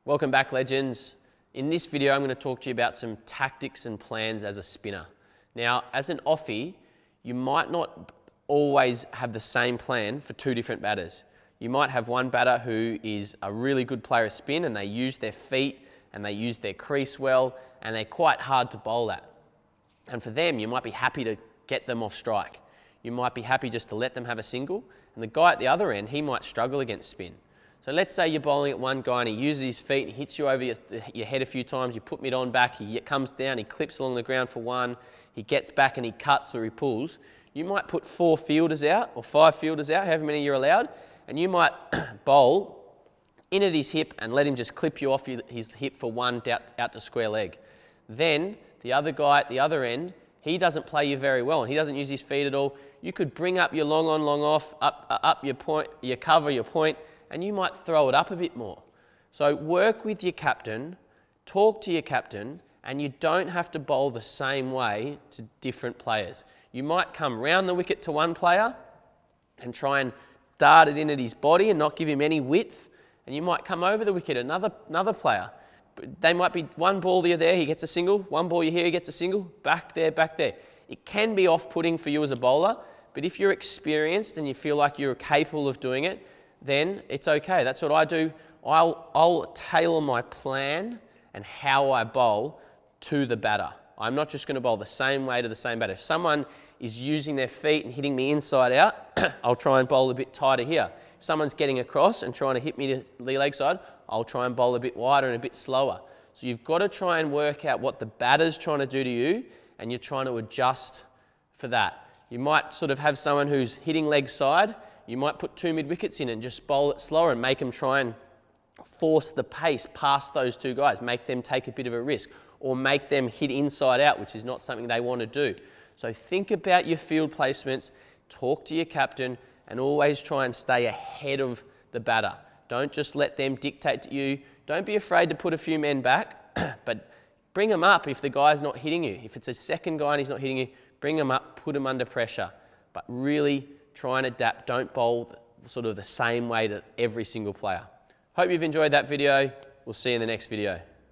Welcome back, legends. In this video, I'm going to talk to you about some tactics and plans as a spinner. Now, as an offie, you might not always have the same plan for two different batters. You might have one batter who is a really good player of spin and they use their feet and they use their crease well and they're quite hard to bowl at. And for them, you might be happy to get them off strike. You might be happy just to let them have a single, and the guy at the other end, he might struggle against spin. So let's say you're bowling at one guy and he uses his feet, he hits you over your head a few times, you put mid on back, he comes down, he clips along the ground for one, he gets back and he cuts or he pulls. You might put 4 fielders out or 5 fielders out, however many you're allowed, and you might bowl in at his hip and let him just clip you off his hip for one out to square leg. Then the other guy at the other end, he doesn't play you very well and he doesn't use his feet at all. You could bring up your long on, long off, up your point, your cover, your point, and you might throw it up a bit more. So work with your captain, talk to your captain, and you don't have to bowl the same way to different players. You might come round the wicket to one player and try and dart it in at his body and not give him any width, and you might come over the wicket another player. They might be one ball you're there, he gets a single, one ball you're here, he gets a single, back there, back there. It can be off-putting for you as a bowler, but if you're experienced and you feel like you're capable of doing it, then it's okay. That's what I do. I'll tailor my plan and how I bowl to the batter. I'm not just going to bowl the same way to the same batter. If someone is using their feet and hitting me inside out, I'll try and bowl a bit tighter here. If someone's getting across and trying to hit me to the leg side, I'll try and bowl a bit wider and a bit slower. So you've got to try and work out what the batter's trying to do to you, and you're trying to adjust for that. You might sort of have someone who's hitting leg side. You might put 2 mid-wickets in and just bowl it slower and make them try and force the pace past those two guys, make them take a bit of a risk, or make them hit inside out, which is not something they want to do. So think about your field placements, talk to your captain, and always try and stay ahead of the batter. Don't just let them dictate to you. Don't be afraid to put a few men back, but bring them up if the guy's not hitting you. If it's a second guy and he's not hitting you, bring them up, put them under pressure. But really try and adapt. Don't bowl sort of the same way to every single player. Hope you've enjoyed that video. We'll see you in the next video.